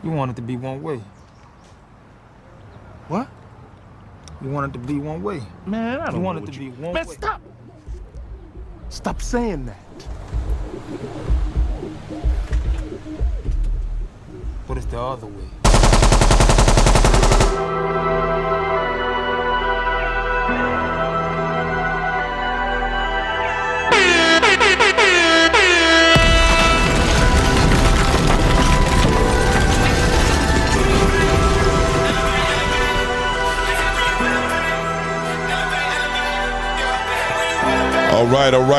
You want it to be one way. What? You want it to be one way. Man, I don't You know want it what to you... be one Man, way. stop! Stop saying that. What is the other way?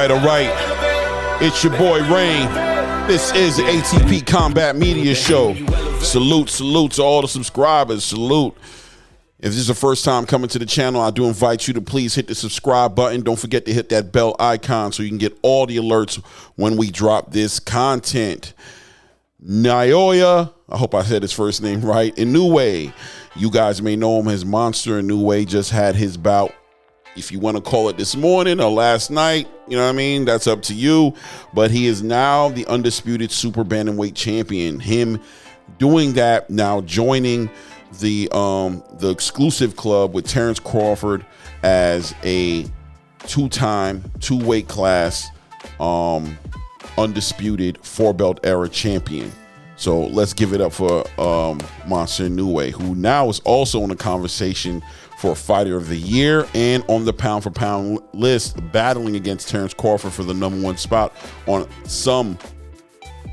All right. It's your boy Rain. This is the ATP Combat Media Show. Salute to all the subscribers. Salute. If this is the first time coming to the channel, I do invite you to please hit the subscribe button. Don't forget to hit that bell icon so you can get all the alerts when we drop this content. Naoya, I hope I said his first name right, Inoue. You guys may know him as Monster Inoue. Just had his bout, if you want to call it this morning or last night, you know what I mean? That's up to you. But he is now the undisputed super bantamweight champion. Him doing that now, joining the exclusive club with Terrence Crawford as a two-time, two-weight class undisputed four-belt era champion. So let's give it up for Monster Inoue, who now is also in the conversation for Fighter of the Year and on the pound-for-pound list, battling against Terrence Crawford for the #1 spot on some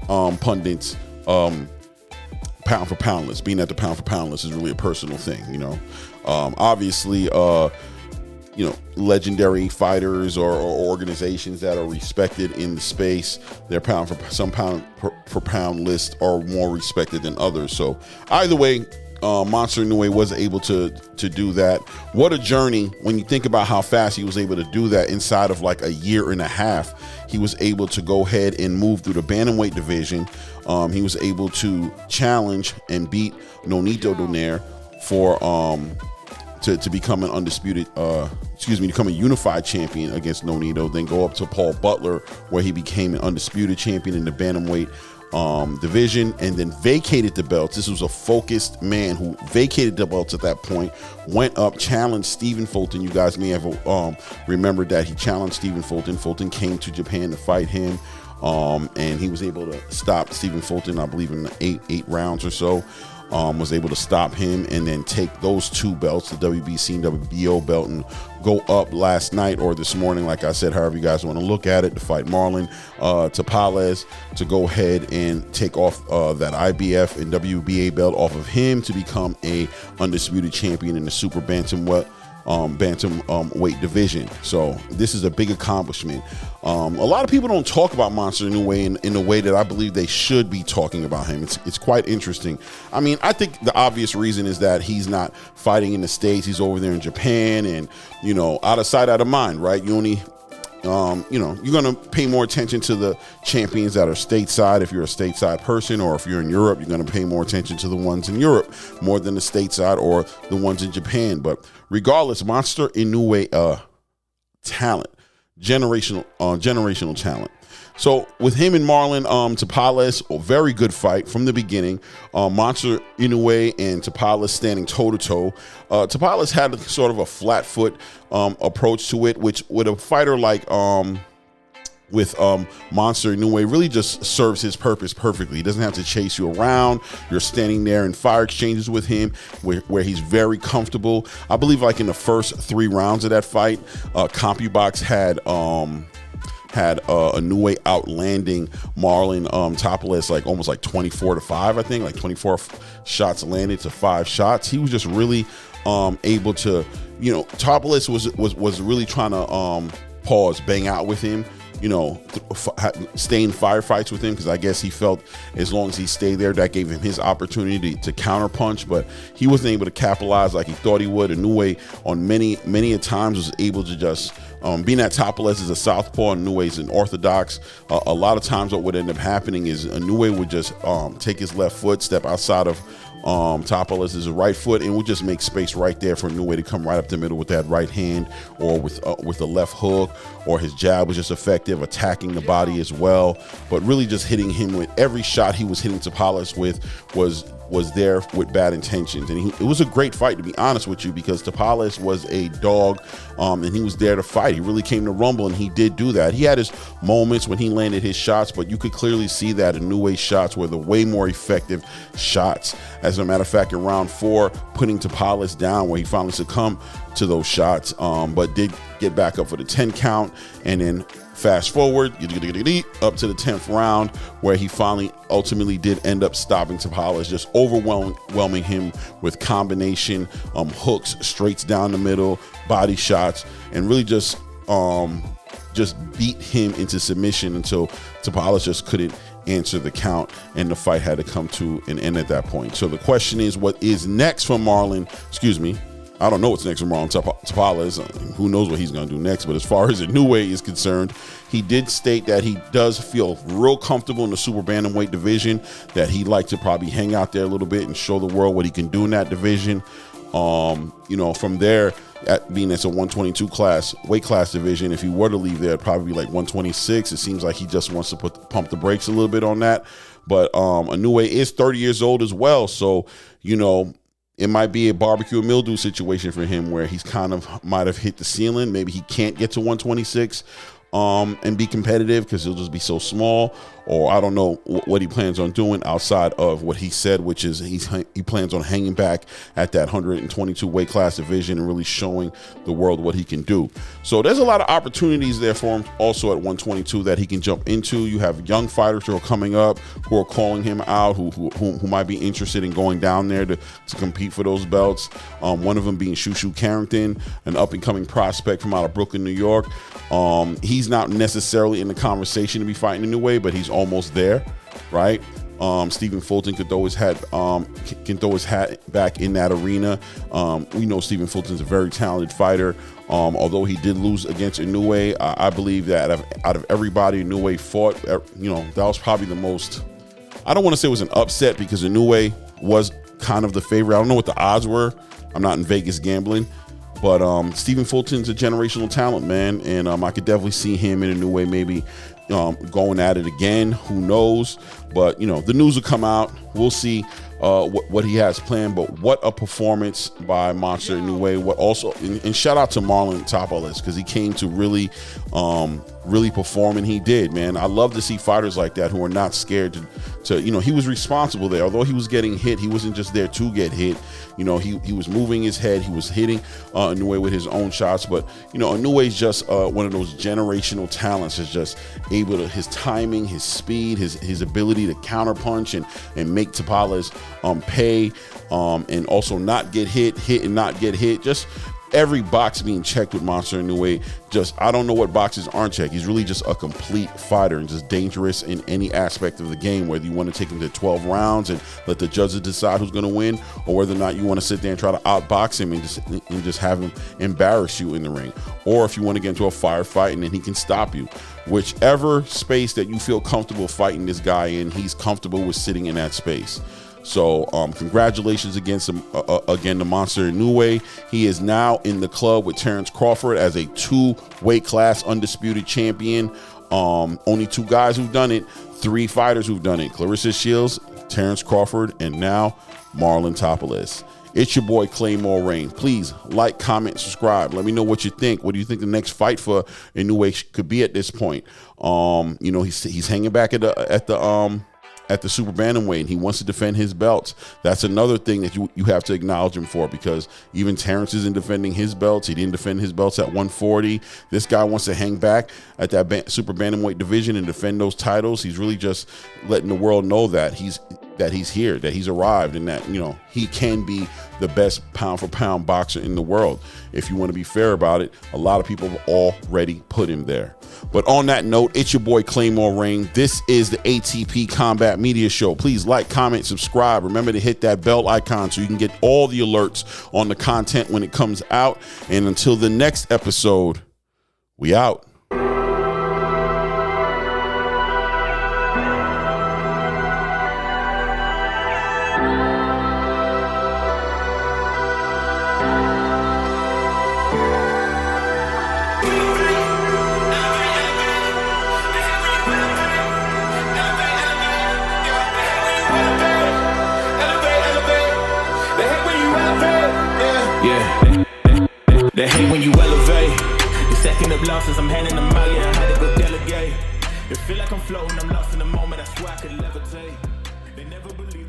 pundits' pound-for-pound list. Being at the pound-for-pound list is really a personal thing, you know. Obviously, you know, legendary fighters or organizations that are respected in the space, their pound-for-pound list are more respected than others. So either way, Monster Inoue was able to do that. What a journey when you think about how fast he was able to do that inside of like a year and a half. He was able to go ahead and move through the bantamweight division. He was able to challenge and beat Nonito Donaire for to become an undisputed, become a unified champion against Nonito, then go up to Paul Butler, where he became an undisputed champion in the bantamweight division, and then vacated the belts. This was a focused man who vacated the belts at that point, went up, challenged Stephen Fulton. You guys may have remembered that he challenged Stephen Fulton. Fulton came to Japan to fight him, and he was able to stop Stephen Fulton, I believe, in eight rounds or so. Was able to stop him and then take those two belts, the WBC and WBO belt, and go up last night or this morning, like I said, however you guys want to look at it, to fight Marlin Tapales, to go ahead and take off that IBF and WBA belt off of him to become a undisputed champion in the super bantamweight division. So this is a big accomplishment. A lot of people don't talk about Monster Inoue in the way that I believe they should be talking about him. It's quite interesting. I mean, I think the obvious reason is that he's not fighting in the States. He's over there in Japan, and, you know, out of sight, out of mind, right? You only, you know, you're going to pay more attention to the champions that are stateside if you're a stateside person, or if you're in Europe, you're going to pay more attention to the ones in Europe more than the stateside or the ones in Japan. But regardless, Monster Inoue, talent, generational talent. So with him and Marlin Tapales, a very good fight from the beginning. Monster Inoue and Tapales standing toe-to-toe. Tapales had sort of a flat foot approach to it, which with a fighter like with Monster Inoue really just serves his purpose perfectly. He doesn't have to chase you around. You're standing there in fire exchanges with him where he's very comfortable. I believe like in the first 3 rounds of that fight, CompuBox had Inoue outlanding Marlin Tapales like almost like 24-5, I think, like 24 shots landed to 5 shots. He was just really able to, you know, Tapales was really trying to bang out with him, you know, stay in firefights with him, because I guess he felt as long as he stayed there, that gave him his opportunity to counterpunch, but he wasn't able to capitalize like he thought he would. Inoue on many a times was able to just, being that Tapales is a southpaw and Inoue is an orthodox, a lot of times what would end up happening is Inoue would just take his left foot, step outside of Tapales is a right foot, and will just make space right there for Inoue to come right up the middle with that right hand, or with a left hook, or his jab was just effective, attacking the body as well. But really just hitting him with every shot he was hitting Tapales with was there with bad intentions. And it was a great fight, to be honest with you, because Tapales was a dog, and he was there to fight. He really came to rumble, and he did do that. He had his moments when he landed his shots, but you could clearly see that Inoue's shots were the way more effective shots. As a matter of fact, in round 4, putting Tapales down, where he finally succumbed to those shots, but did get back up for the 10 count. And then fast forward up to the 10th round, where he finally ultimately did end up stopping Tapales, just overwhelming him with combination hooks, straights down the middle, body shots, and really just beat him into submission until Tapales just couldn't answer the count, and the fight had to come to an end at that point. So the question is, what is next for Marlin? Excuse me. I don't know what's next for Marlin Tapales. Who knows what he's going to do next? But as far as Inoue is concerned, he did state that he does feel real comfortable in the super bantamweight division, that he'd like to probably hang out there a little bit and show the world what he can do in that division. From there, being it's a 122 weight class division, if he were to leave there, it'd probably be like 126. It seems like he just wants to pump the brakes a little bit on that. But Inoue is 30 years old as well, so it might be a barbecue and mildew situation for him, where he's kind of might have hit the ceiling. Maybe he can't get to 126 and be competitive because he'll just be so small. Or I don't know what he plans on doing outside of what he said, which is he plans on hanging back at that 122 weight class division and really showing the world what he can do. So there's a lot of opportunities there for him also at 122 that he can jump into. You have young fighters who are coming up, who are calling him out, who might be interested in going down there to compete for those belts. One of them being Shushu Carrington, an up and coming prospect from out of Brooklyn, New York. He's not necessarily in the conversation to be fighting Inoue, but he's almost there, right? Stephen Fulton can throw his hat back in that arena. We know Stephen Fulton's a very talented fighter. Although he did lose against Inoue, I believe that out of everybody Inoue fought, that was probably the most. I don't want to say it was an upset, because Inoue was kind of the favorite. I don't know what the odds were. I'm not in Vegas gambling. But Stephen Fulton's a generational talent, man, and I could definitely see him in Inoue maybe going at it again. Who knows? But the news will come out. We'll see what he has planned. But what a performance by Monster Inoue. What also, and shout out to Marlin Tapales, because he came to really perform, and he did, man. I love to see fighters like that who are not scared to he was responsible there. Although he was getting hit, he wasn't just there to get hit. He was moving his head. He was hitting Inoue with his own shots. But Inoue's just one of those generational talents. Is just able to, his timing, his speed, his ability to counterpunch and make Tapales pay, and also not get hit and not get hit. Just every box being checked with Monster Inoue. I don't know what boxes aren't checked. He's really just a complete fighter and just dangerous in any aspect of the game, whether you want to take him to 12 rounds and let the judges decide who's going to win, or whether or not you want to sit there and try to outbox him and just have him embarrass you in the ring, or if you want to get into a firefight and then he can stop you. Whichever space that you feel comfortable fighting this guy in, he's comfortable with sitting in that space. So congratulations again to Monster Inoue. He is now in the club with Terrence Crawford as a 2 weight class undisputed champion. Only 2 guys who've done it, 3 fighters who've done it: CLARESSA Shields, Terrence Crawford, and now Marlin Tapales. It's your boy Claymore Rain. Please like, comment, subscribe. Let me know what you think. What do you think the next fight for Inoue could be at this point? He's hanging back at the super bantamweight, and he wants to defend his belts. That's another thing that you have to acknowledge him for, because even Terrence isn't defending his belts. He didn't defend his belts at 140. This guy wants to hang back at that super bantamweight division and defend those titles. He's really just letting the world know that he's here, that he's arrived, and that he can be the best pound for pound boxer in the world. If you want to be fair about it, a lot of people have already put him there. But on that note, it's your boy Claymore Rain. This is the ATP Combat Media Show. Please like, comment, subscribe. Remember to hit that bell icon so you can get all the alerts on the content when it comes out. And until the next episode, we out. They hate when you elevate. You're stacking up losses, I'm handing them out, yeah, I had to go delegate. It feel like I'm floating, I'm lost in the moment, I swear I could levitate. They never believe